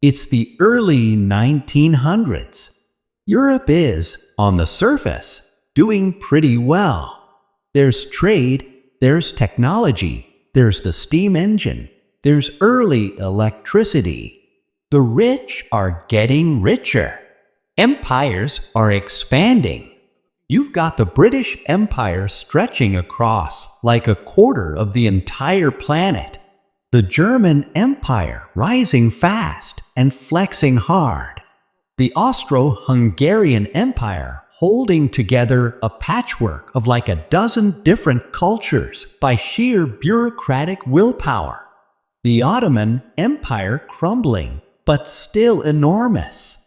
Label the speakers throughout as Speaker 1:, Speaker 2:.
Speaker 1: It's the early 1900s. Europe is, on the surface, doing pretty well. There's trade, there's technology, there's the steam engine, there's early electricity. The rich are getting richer. Empires are expanding. You've got the British Empire stretching across like a quarter of the entire planet. The German Empire rising fast and flexing hard. The Austro-Hungarian Empire holding together a patchwork of like a dozen different cultures by sheer bureaucratic willpower. The Ottoman Empire crumbling, but still enormous.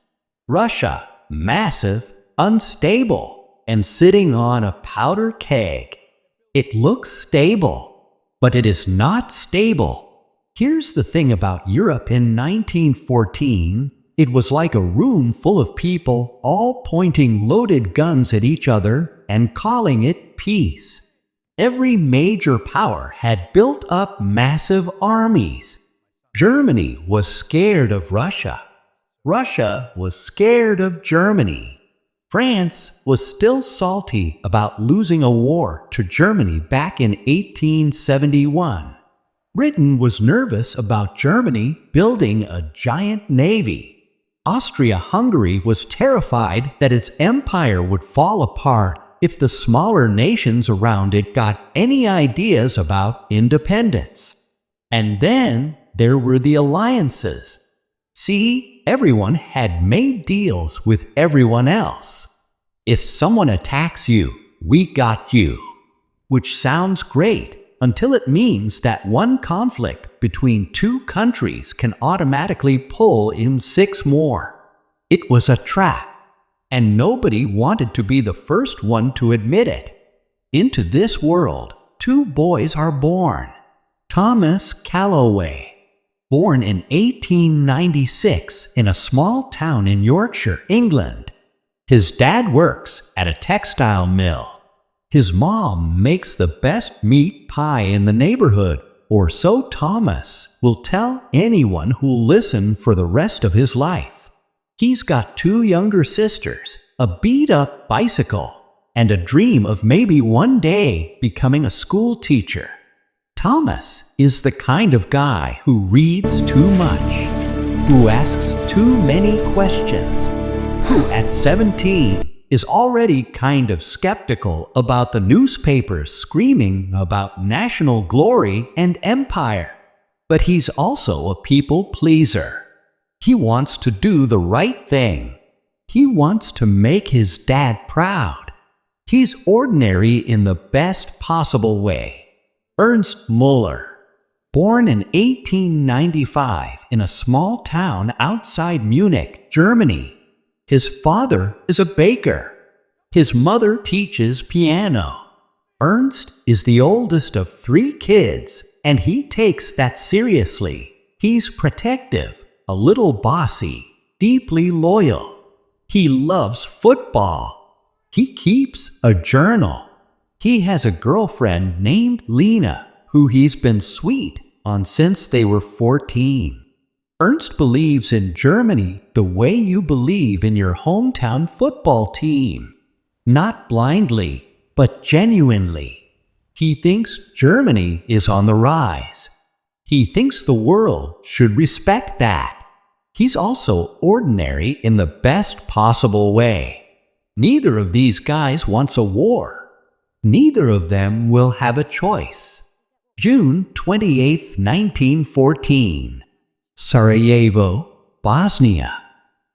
Speaker 1: Russia, massive, unstable, and sitting on a powder keg. It looks stable, but it is not stable. Here's the thing about Europe in 1914. It was like a room full of people all pointing loaded guns at each other and calling it peace. Every major power had built up massive armies. Germany was scared of Russia. Russia was scared of Germany. France was still salty about losing a war to Germany back in 1871. Britain was nervous about Germany building a giant navy. Austria-Hungary was terrified that its empire would fall apart if the smaller nations around it got any ideas about independence. And then there were the alliances. See, everyone had made deals with everyone else. If someone attacks you, we got you. Which sounds great until it means that one conflict between two countries can automatically pull in 6 more. It was a trap, and nobody wanted to be the first one to admit it. Into this world, 2 boys are born. Thomas Calloway, born in 1896 in a small town in Yorkshire, England. His dad works at a textile mill. His mom makes the best meat pie in the neighborhood, or so Thomas will tell anyone who'll listen for the rest of his life. He's got 2 younger sisters, a beat-up bicycle, and a dream of maybe one day becoming a school teacher. Thomas is the kind of guy who reads too much, who asks too many questions, who at 17 is already kind of skeptical about the newspapers screaming about national glory and empire. But he's also a people pleaser. He wants to do the right thing. He wants to make his dad proud. He's ordinary in the best possible way. Ernst Muller, born in 1895 in a small town outside Munich, Germany. His father is a baker. His mother teaches piano. Ernst is the oldest of 3 kids, and he takes that seriously. He's protective, a little bossy, deeply loyal. He loves football. He keeps a journal. He has a girlfriend named Lena, who he's been sweet on since they were 14. Ernst believes in Germany the way you believe in your hometown football team. Not blindly, but genuinely. He thinks Germany is on the rise. He thinks the world should respect that. He's also ordinary in the best possible way. Neither of these guys wants a war. Neither of them will have a choice. June 28, 1914. Sarajevo, Bosnia.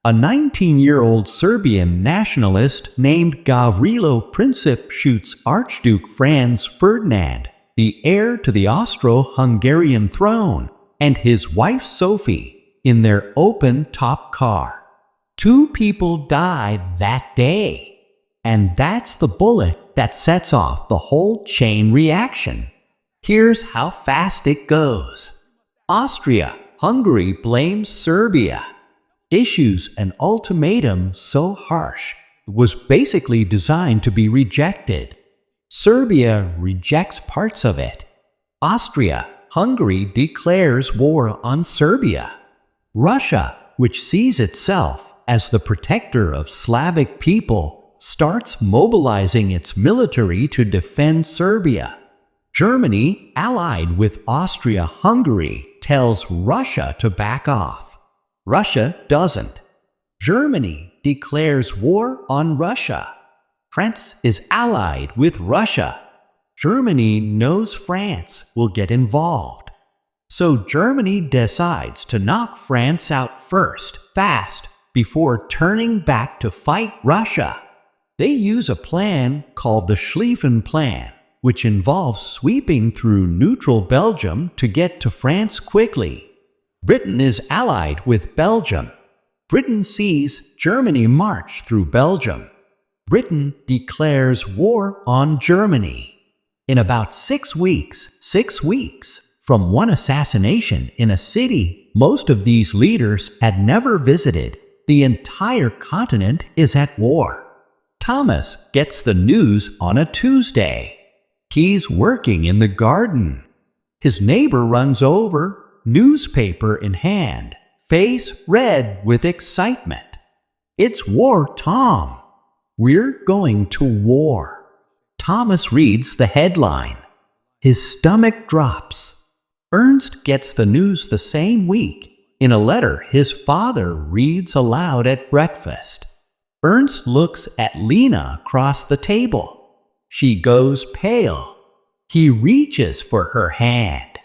Speaker 1: A 19-year-old Serbian nationalist named Gavrilo Princip shoots Archduke Franz Ferdinand, the heir to the Austro-Hungarian throne, and his wife Sophie in their open-top car. 2 people died that day. And that's the bullet that sets off the whole chain reaction. Here's how fast it goes. Austria-Hungary blames Serbia. Issues an ultimatum so harsh it was basically designed to be rejected. Serbia rejects parts of it. Austria-Hungary declares war on Serbia. Russia, which sees itself as the protector of Slavic people, starts mobilizing its military to defend Serbia. Germany, allied with Austria-Hungary, tells Russia to back off. Russia doesn't. Germany declares war on Russia. France is allied with Russia. Germany knows France will get involved. So Germany decides to knock France out first, fast, before turning back to fight Russia. They use a plan called the Schlieffen Plan, which involves sweeping through neutral Belgium to get to France quickly. Britain is allied with Belgium. Britain sees Germany march through Belgium. Britain declares war on Germany. In about 6 weeks, from one assassination in a city most of these leaders had never visited, the entire continent is at war. Thomas gets the news on a Tuesday. He's working in the garden. His neighbor runs over, newspaper in hand, face red with excitement. "It's war, Tom. We're going to war." Thomas reads the headline. His stomach drops. Ernst gets the news the same week. In a letter his father reads aloud at breakfast. Ernst looks at Lena across the table. She goes pale. He reaches for her hand.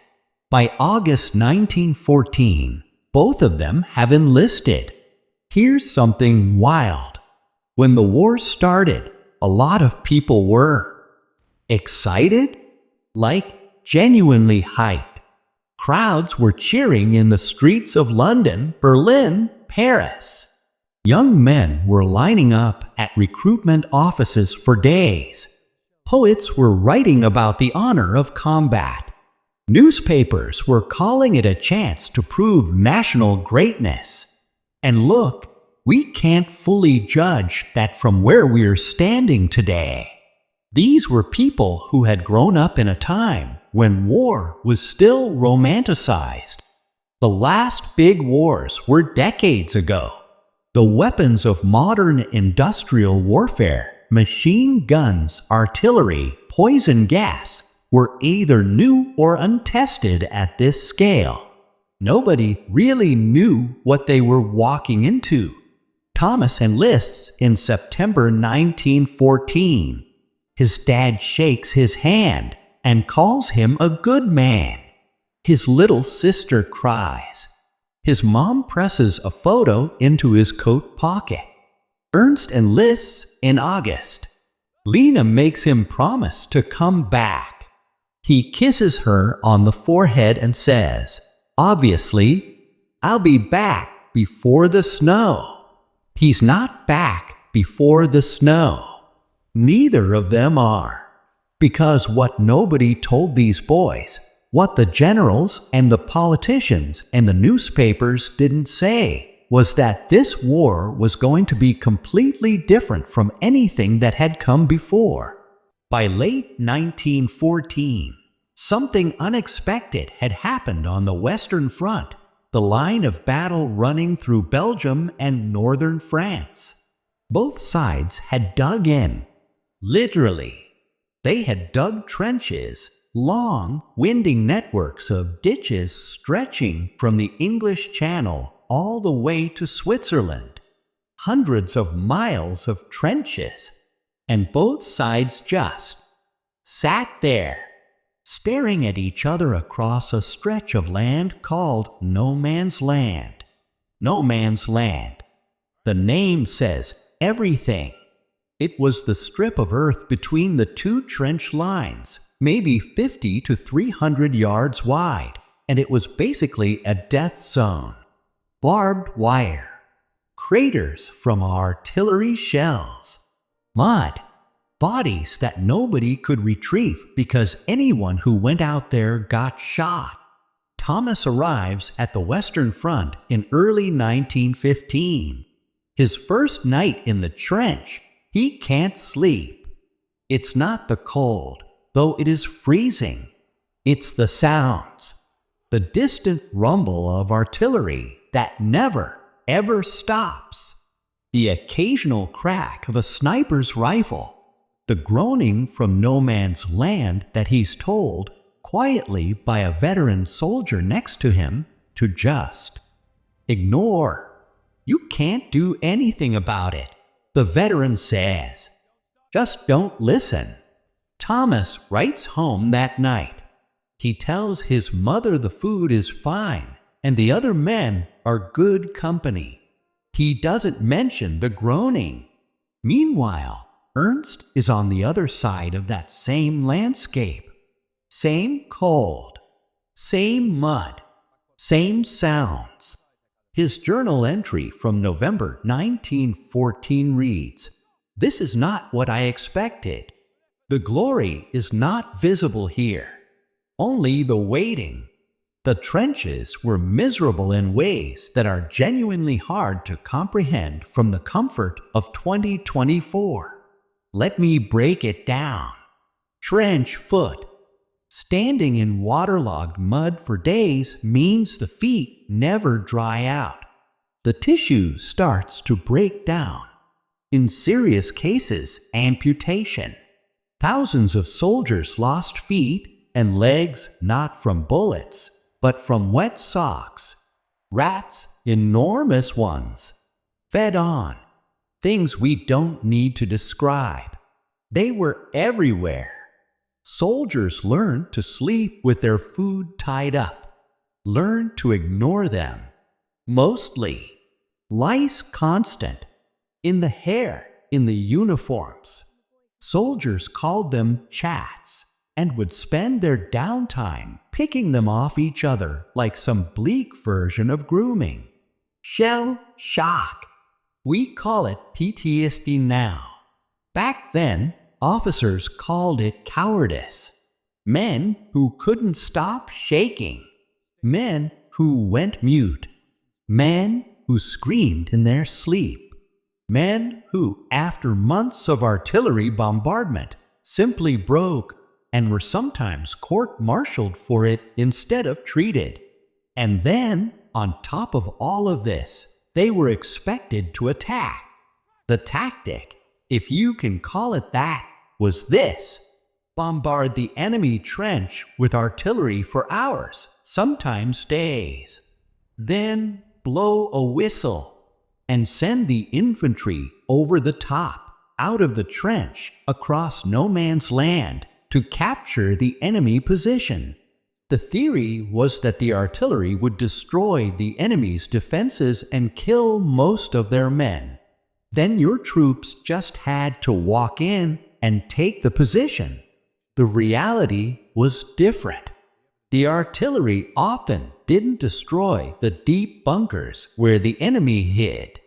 Speaker 1: By August 1914, both of them have enlisted. Here's something wild. When the war started, a lot of people were excited, like genuinely hyped. Crowds were cheering in the streets of London, Berlin, Paris. Young men were lining up at recruitment offices for days. Poets were writing about the honor of combat. Newspapers were calling it a chance to prove national greatness. And look, we can't fully judge that from where we're standing today. These were people who had grown up in a time when war was still romanticized. The last big wars were decades ago. The weapons of modern industrial warfare, machine guns, artillery, poison gas, were either new or untested at this scale. Nobody really knew what they were walking into. Thomas enlists in September 1914. His dad shakes his hand and calls him a good man. His little sister cries. His mom presses a photo into his coat pocket. Ernst enlists in August. Lena makes him promise to come back. He kisses her on the forehead and says, "Obviously, I'll be back before the snow." He's not back before the snow. Neither of them are. Because what nobody told these boys, what the generals and the politicians and the newspapers didn't say, was that this war was going to be completely different from anything that had come before. By late 1914, something unexpected had happened on the Western Front, the line of battle running through Belgium and northern France. Both sides had dug in. Literally. They had dug trenches, long, winding networks of ditches stretching from the English Channel all the way to Switzerland. Hundreds of miles of trenches. And both sides just sat there, staring at each other across a stretch of land called No Man's Land. No Man's Land. The name says everything. It was the strip of earth between the two trench lines, maybe 50 to 300 yards wide, and it was basically a death zone. Barbed wire. Craters from artillery shells. Mud. Bodies that nobody could retrieve because anyone who went out there got shot. Thomas arrives at the Western Front in early 1915. His first night in the trench, he can't sleep. It's not the cold, though it is freezing. It's the sounds. The distant rumble of artillery that never, ever stops. The occasional crack of a sniper's rifle, the groaning from no man's land that he's told quietly by a veteran soldier next to him to just ignore. You can't do anything about it, the veteran says. Just don't listen. Thomas writes home that night. He tells his mother the food is fine and the other men are good company. He doesn't mention the groaning. Meanwhile, Ernst is on the other side of that same landscape. Same cold, same mud, same sounds. His journal entry from November 1914 reads, "This is not what I expected. The glory is not visible here, only the waiting. The trenches were miserable in ways that are genuinely hard to comprehend from the comfort of 2024. Let me break it down. Trench foot. Standing in waterlogged mud for days means the feet never dry out. The tissue starts to break down. In serious cases, amputation. Thousands of soldiers lost feet and legs not from bullets, but from wet socks. Rats, enormous ones. Fed on. Things we don't need to describe. They were everywhere. Soldiers learned to sleep with their food tied up. Learned to ignore them. Mostly. Lice constant. In the hair, in the uniforms. Soldiers called them chats and would spend their downtime picking them off each other like some bleak version of grooming. Shell shock. We call it PTSD now. Back then, officers called it cowardice. Men who couldn't stop shaking. Men who went mute. Men who screamed in their sleep. Men who, after months of artillery bombardment, simply broke and were sometimes court-martialed for it instead of treated. And then, on top of all of this, they were expected to attack. The tactic, if you can call it that, was this: bombard the enemy trench with artillery for hours, sometimes days. Then blow a whistle and send the infantry over the top, out of the trench, across no man's land, to capture the enemy position. The theory was that the artillery would destroy the enemy's defenses and kill most of their men. Then your troops just had to walk in and take the position. The reality was different. The artillery often didn't destroy the deep bunkers where the enemy hid.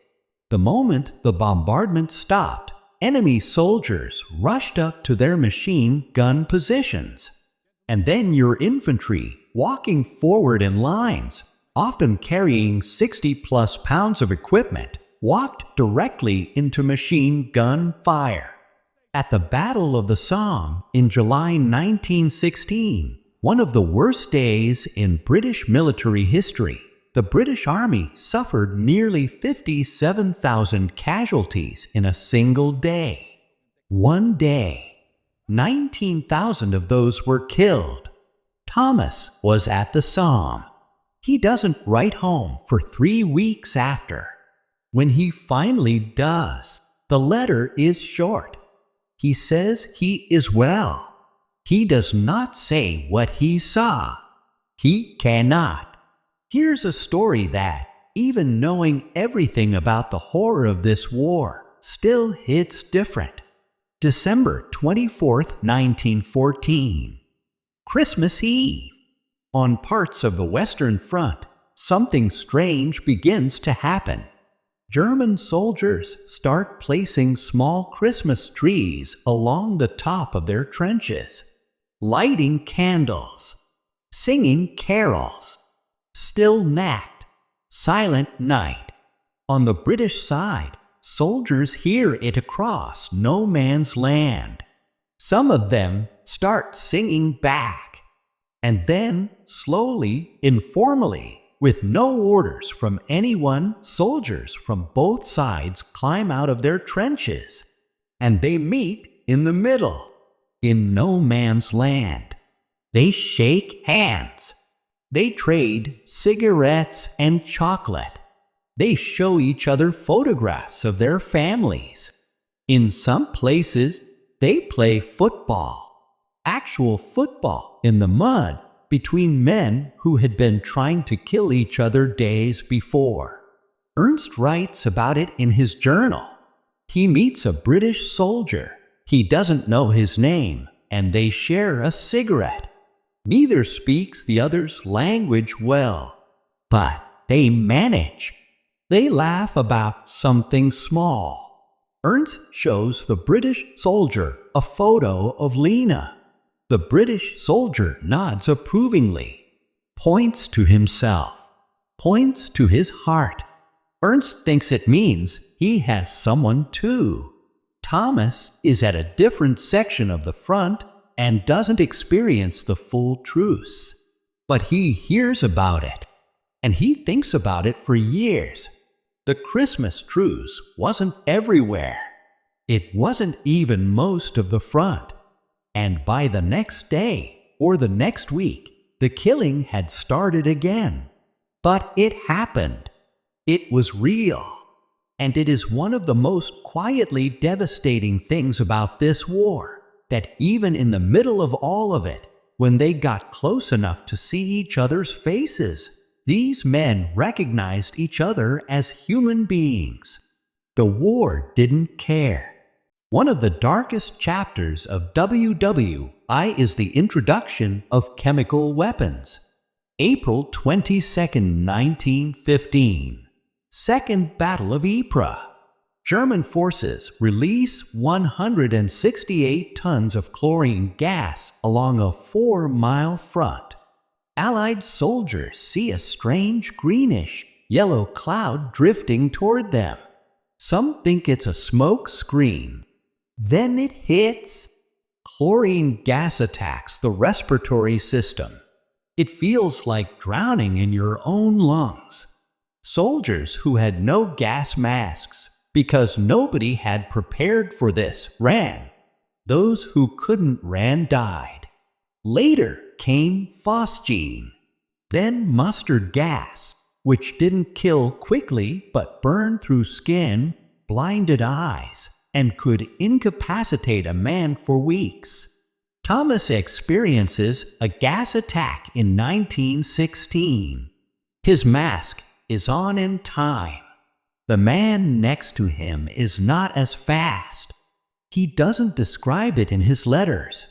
Speaker 1: The moment the bombardment stopped, enemy soldiers rushed up to their machine gun positions. And then your infantry, walking forward in lines, often carrying 60-plus pounds of equipment, walked directly into machine gun fire. At the Battle of the Somme in July 1916, one of the worst days in British military history, the British Army suffered nearly 57,000 casualties in a single day. One day. 19,000 of those were killed. Thomas was at the Somme. He doesn't write home for 3 weeks after. When he finally does, the letter is short. He says he is well. He does not say what he saw. He cannot. Here's a story that, even knowing everything about the horror of this war, still hits different. December 24th, 1914. Christmas Eve. On parts of the Western Front, something strange begins to happen. German soldiers start placing small Christmas trees along the top of their trenches, lighting candles, singing carols. Still night, silent night. On the British side, soldiers hear it across no man's land. Some of them start singing back. And then, slowly, informally, With no orders from anyone, soldiers from both sides climb out of their trenches, and they meet in the middle, in no man's land. They shake hands. They trade cigarettes and chocolate. They show each other photographs of their families. In some places, they play football, actual football in the mud between men who had been trying to kill each other days before. Ernst writes about it in his journal. He meets a British soldier. He doesn't know his name, and they share a cigarette. Neither speaks the other's language well, but they manage. They laugh about something small. Ernst shows the British soldier a photo of Lena. The British soldier nods approvingly, points to himself, points to his heart. Ernst thinks it means he has someone too. Thomas is at a different section of the front and doesn't experience the full truce. But he hears about it, and he thinks about it for years. The Christmas truce wasn't everywhere. It wasn't even most of the front. And by the next day, or the next week, the killing had started again. But it happened. It was real. And it is one of the most quietly devastating things about this war, that even in the middle of all of it, when they got close enough to see each other's faces, these men recognized each other as human beings. The war didn't care. One of the darkest chapters of WWI is the introduction of chemical weapons. April 22, 1915. Second Battle of Ypres. German forces release 168 tons of chlorine gas along a 4-mile front. Allied soldiers see a strange greenish, yellow cloud drifting toward them. Some think it's a smoke screen. Then it hits. Chlorine gas attacks the respiratory system. It feels like drowning in your own lungs. Soldiers who had no gas masks, because nobody had prepared for this, ran. Those who couldn't ran died. Later came phosgene, then mustard gas, which didn't kill quickly but burned through skin, blinded eyes, and could incapacitate a man for weeks. Thomas experiences a gas attack in 1916. His mask is on in time. The man next to him is not as fast. He doesn't describe it in his letters,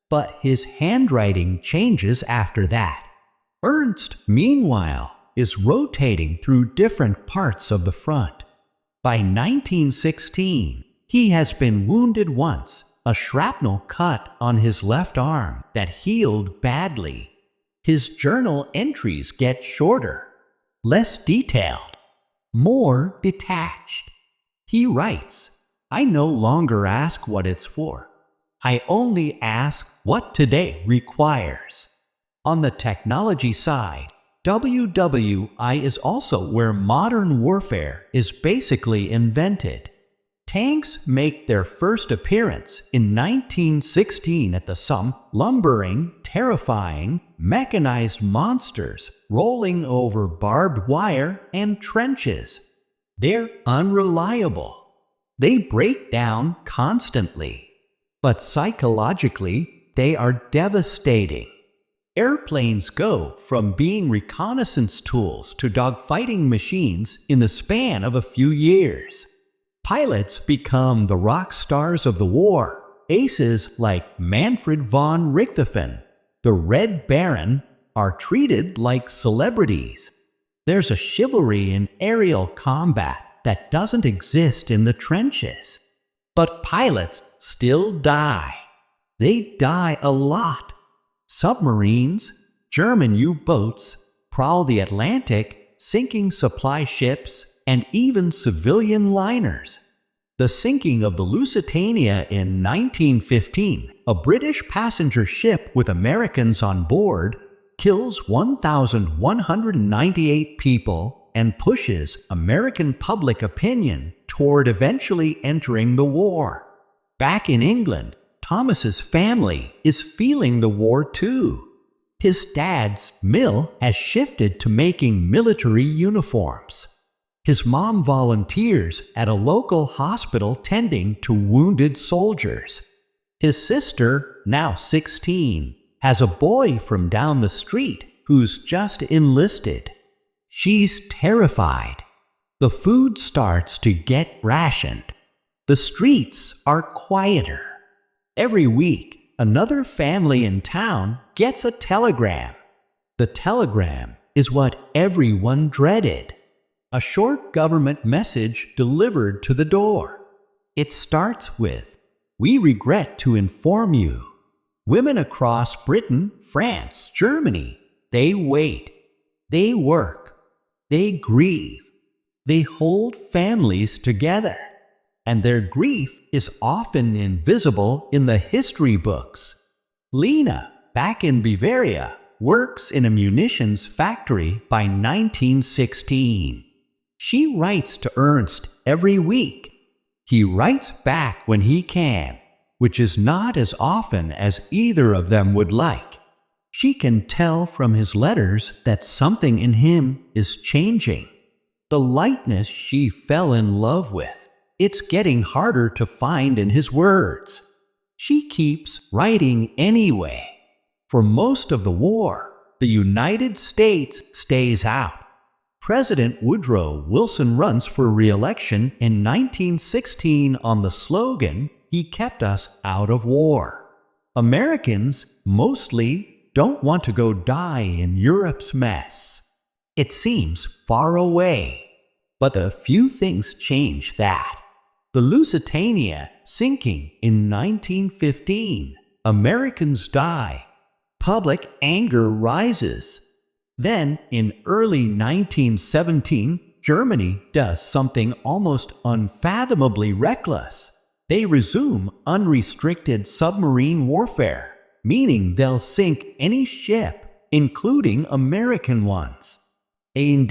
Speaker 1: but his handwriting changes after that. Ernst, meanwhile, is rotating through different parts of the front. By 1916, he has been wounded once, a shrapnel cut on his left arm that healed badly. His journal entries get shorter, less detailed, more detached. He writes, "I no longer ask what it's for. I only ask what today requires." On the technology side, WWI is also where modern warfare is basically invented. Tanks make their first appearance in 1916 at the Somme, lumbering, terrifying, mechanized monsters rolling over barbed wire and trenches. They're unreliable. They break down constantly. But psychologically, they are devastating. Airplanes go from being reconnaissance tools to dogfighting machines in the span of a few years. Pilots become the rock stars of the war. Aces like Manfred von Richthofen, the Red Baron, are treated like celebrities. There's a chivalry in aerial combat that doesn't exist in the trenches. But pilots still die. They die a lot. Submarines, German U-boats, prowl the Atlantic, sinking supply ships, and even civilian liners. The sinking of the Lusitania in 1915, a British passenger ship with Americans on board, kills 1,198 people and pushes American public opinion toward eventually entering the war. Back in England, Thomas's family is feeling the war too. His dad's mill has shifted to making military uniforms. His mom volunteers at a local hospital tending to wounded soldiers. His sister, now 16, has a boy from down the street who's just enlisted. She's terrified. The food starts to get rationed. The streets are quieter. Every week, another family in town gets a telegram. The telegram is what everyone dreaded. A short government message delivered to the door. It starts with, "We regret to inform you." Women across Britain, France, Germany, they wait. They work. They grieve. They hold families together. And their grief is often invisible in the history books. Lena, back in Bavaria, works in a munitions factory by 1916. She writes to Ernst every week. He writes back when he can, which is not as often as either of them would like. She can tell from his letters that something in him is changing. The lightness she fell in love with, it's getting harder to find in his words. She keeps writing anyway. For most of the war, the United States stays out. President Woodrow Wilson runs for re-election in 1916 on the slogan, "He kept us out of war." Americans mostly don't want to go die in Europe's mess. It seems far away. But a few things change that. The Lusitania sinking in 1915. Americans die. Public anger rises. Then, in early 1917, Germany does something almost unfathomably reckless. They resume unrestricted submarine warfare, meaning they'll sink any ship, including American ones. And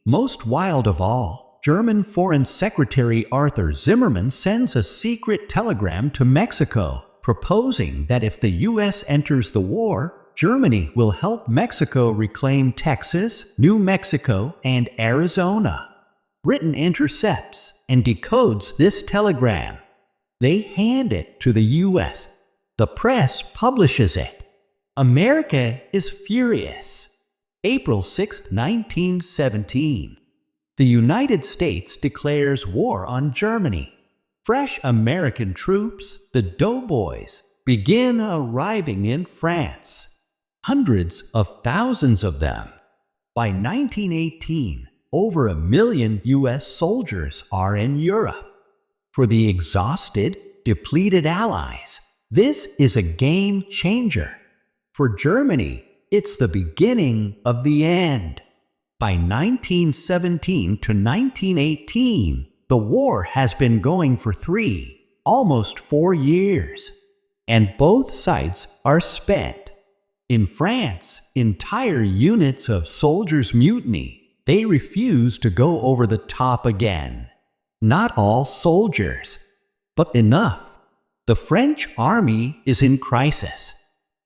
Speaker 1: most wild of all, German Foreign Secretary Arthur Zimmermann sends a secret telegram to Mexico, proposing that if the U.S. enters the war, Germany will help Mexico reclaim Texas, New Mexico, and Arizona. Britain intercepts and decodes this telegram. They hand it to the U.S. The press publishes it. America is furious. April 6, 1917. The United States declares war on Germany. Fresh American troops, the Doughboys, begin arriving in France. Hundreds of thousands of them. By 1918, over 1 million U.S. soldiers are in Europe. For the exhausted, depleted Allies, this is a game changer. For Germany, it's the beginning of the end. By 1917 to 1918, the war has been going for 3, almost 4 years. And both sides are spent. In France, entire units of soldiers mutiny. They refuse to go over the top again. Not all soldiers, but enough. The French army is in crisis.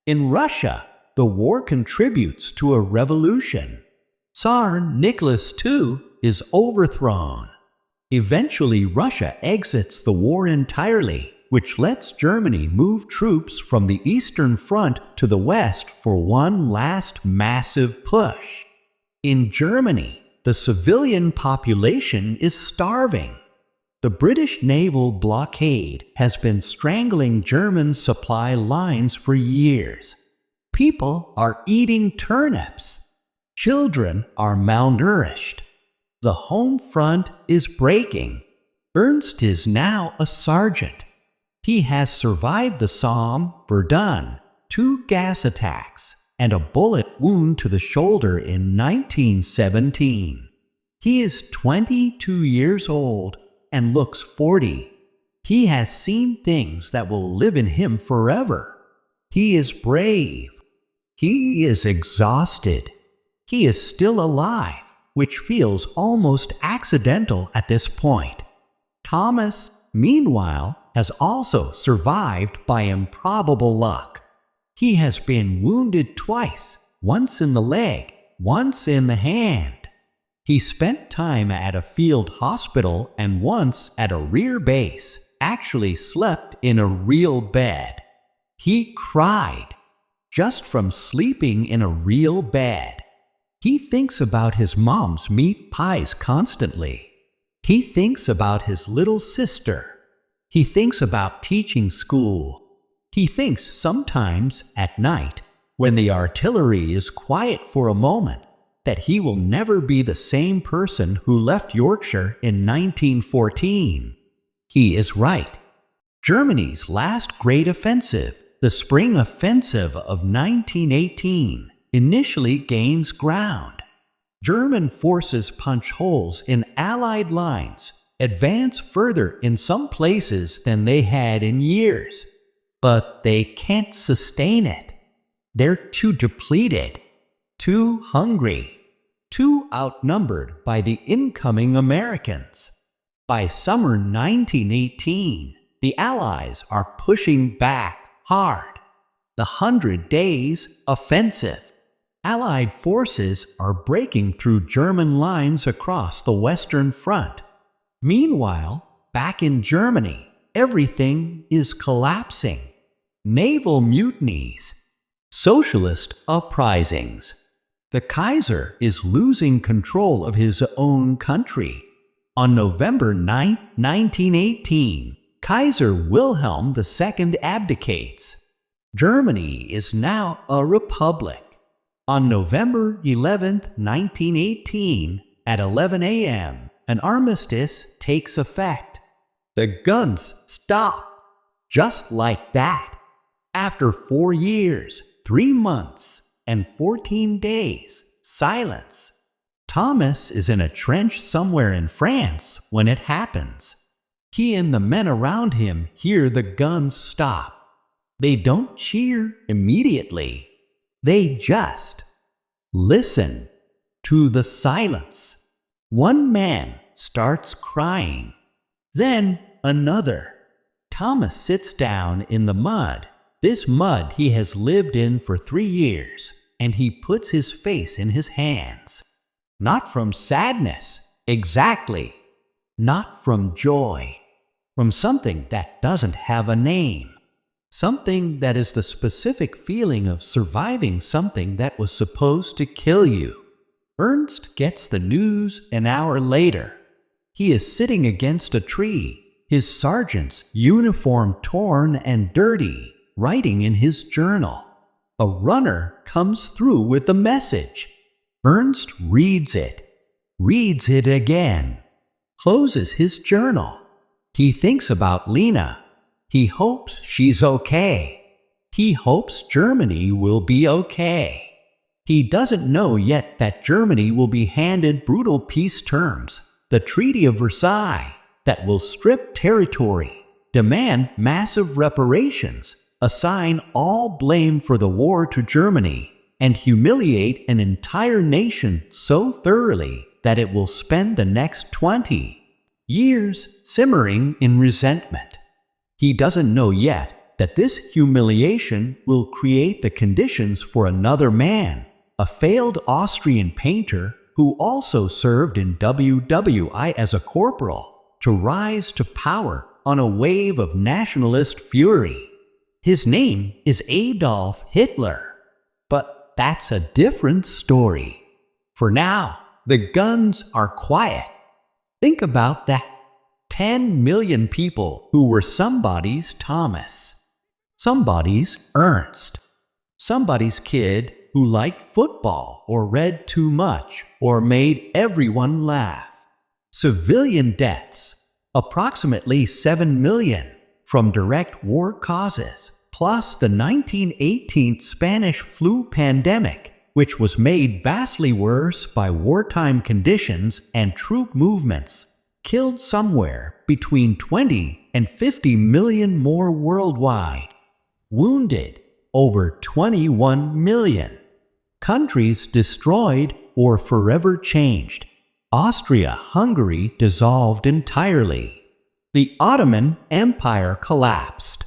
Speaker 1: In Russia, the war contributes to a revolution. Tsar Nicholas II is overthrown. Eventually, Russia exits the war entirely, which lets Germany move troops from the Eastern Front to the West for one last massive push. In Germany, the civilian population is starving. The British naval blockade has been strangling German supply lines for years. People are eating turnips. Children are malnourished. The home front is breaking. Ernst is now a sergeant. He has survived the Somme, Verdun, 2 gas attacks, and a bullet wound to the shoulder in 1917. He is 22 years old and looks 40. He has seen things that will live in him forever. He is brave. He is exhausted. He is still alive, which feels almost accidental at this point. Thomas, meanwhile, has also survived by improbable luck. He has been wounded twice, once in the leg, once in the hand. He spent time at a field hospital and once at a rear base, actually slept in a real bed. He cried just from sleeping in a real bed. He thinks about his mom's meat pies constantly. He thinks about his little sister. He thinks about teaching school. He thinks sometimes at night, when the artillery is quiet for a moment, that he will never be the same person who left Yorkshire in 1914. He is right. Germany's last great offensive, the Spring Offensive of 1918, initially gains ground. German forces punch holes in Allied lines, advance further in some places than they had in years. But they can't sustain it. They're too depleted, too hungry, too outnumbered by the incoming Americans. By summer 1918, the Allies are pushing back hard. The 100 Days Offensive. Allied forces are breaking through German lines across the Western Front. Meanwhile, back in Germany, everything is collapsing. Naval mutinies, socialist uprisings. The Kaiser is losing control of his own country. On November 9, 1918, Kaiser Wilhelm II abdicates. Germany is now a republic. On November 11, 1918, at 11 a.m., an armistice takes effect. The guns stop. Just like that. After 4 years, 3 months, and 14 days, silence. Thomas is in a trench somewhere in France when it happens. He and the men around him hear the guns stop. They don't cheer immediately. They just listen to the silence. One man starts crying. Then another. Thomas sits down in the mud. This mud he has lived in for 3 years, and he puts his face in his hands. Not from sadness, exactly. Not from joy. From something that doesn't have a name. Something that is the specific feeling of surviving something that was supposed to kill you. Ernst gets the news an hour later. He is sitting against a tree, his sergeant's uniform torn and dirty, writing in his journal. A runner comes through with the message. Ernst reads it again, closes his journal. He thinks about Lena. He hopes she's okay. He hopes Germany will be okay. He doesn't know yet that Germany will be handed brutal peace terms, the Treaty of Versailles, that will strip territory, demand massive reparations, assign all blame for the war to Germany, and humiliate an entire nation so thoroughly that it will spend the next 20 years simmering in resentment. He doesn't know yet that this humiliation will create the conditions for another man, a failed Austrian painter who also served in WWI as a corporal, to rise to power on a wave of nationalist fury. His name is Adolf Hitler. But that's a different story. For now, the guns are quiet. Think about that. 10 million people who were somebody's Thomas, somebody's Ernst, somebody's kid who liked football or read too much or made everyone laugh. Civilian deaths, approximately 7 million from direct war causes, plus the 1918 Spanish flu pandemic, which was made vastly worse by wartime conditions and troop movements, killed somewhere between 20 and 50 million more worldwide. Wounded, over 21 million. Countries destroyed or forever changed. Austria-Hungary dissolved entirely. The Ottoman Empire collapsed.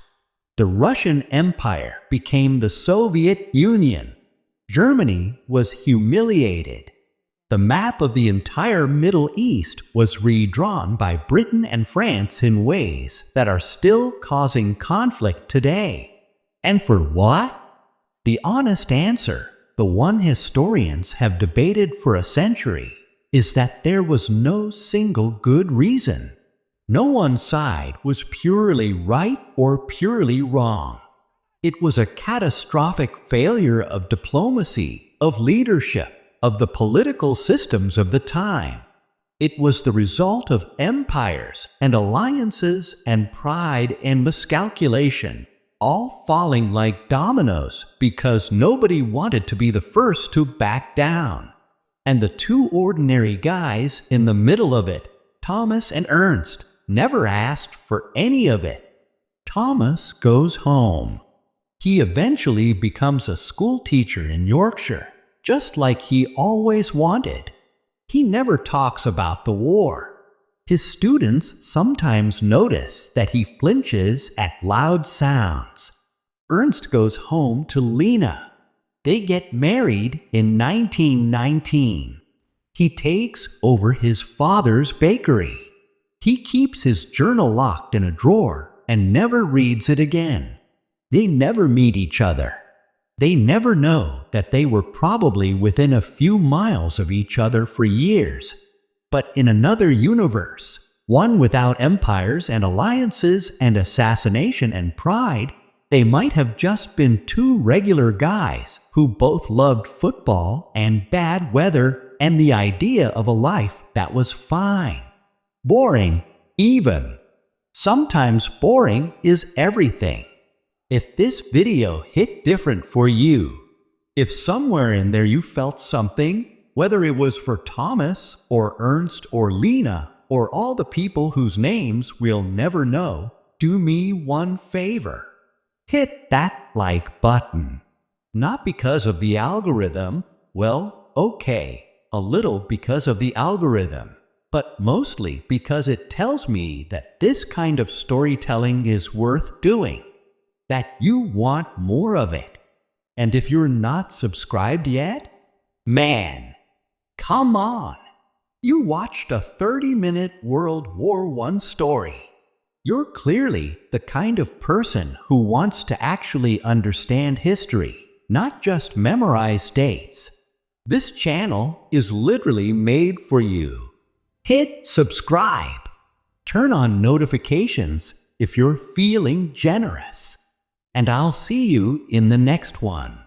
Speaker 1: The Russian Empire became the Soviet Union. Germany was humiliated. The map of the entire Middle East was redrawn by Britain and France in ways that are still causing conflict today. And for what? The honest answer, the one historians have debated for a century, is that there was no single good reason. No one side was purely right or purely wrong. It was a catastrophic failure of diplomacy, of leadership, of the political systems of the time. It was the result of empires and alliances and pride and miscalculation, all falling like dominoes because nobody wanted to be the first to back down. And the two ordinary guys in the middle of it, Thomas and Ernst, never asked for any of it. Thomas goes home. He eventually becomes a school teacher in Yorkshire, just like he always wanted. He never talks about the war. His students sometimes notice that he flinches at loud sounds. Ernst goes home to Lena. They get married in 1919. He takes over his father's bakery. He keeps his journal locked in a drawer and never reads it again. They never meet each other. They never know that they were probably within a few miles of each other for years. But in another universe, one without empires and alliances and assassination and pride, they might have just been two regular guys who both loved football and bad weather and the idea of a life that was fine. Boring, even. Sometimes boring is everything. If this video hit different for you, if somewhere in there you felt something, whether it was for Thomas or Ernst or Lena or all the people whose names we'll never know, do me one favor. Hit that like button. Not because of the algorithm, well, okay, a little because of the algorithm, but mostly because it tells me that this kind of storytelling is worth doing. That you want more of it. And if you're not subscribed yet, man, come on. You watched a 30-minute World War I story. You're clearly the kind of person who wants to actually understand history, not just memorize dates. This channel is literally made for you. Hit subscribe. Turn on notifications if you're feeling generous. And I'll see you in the next one.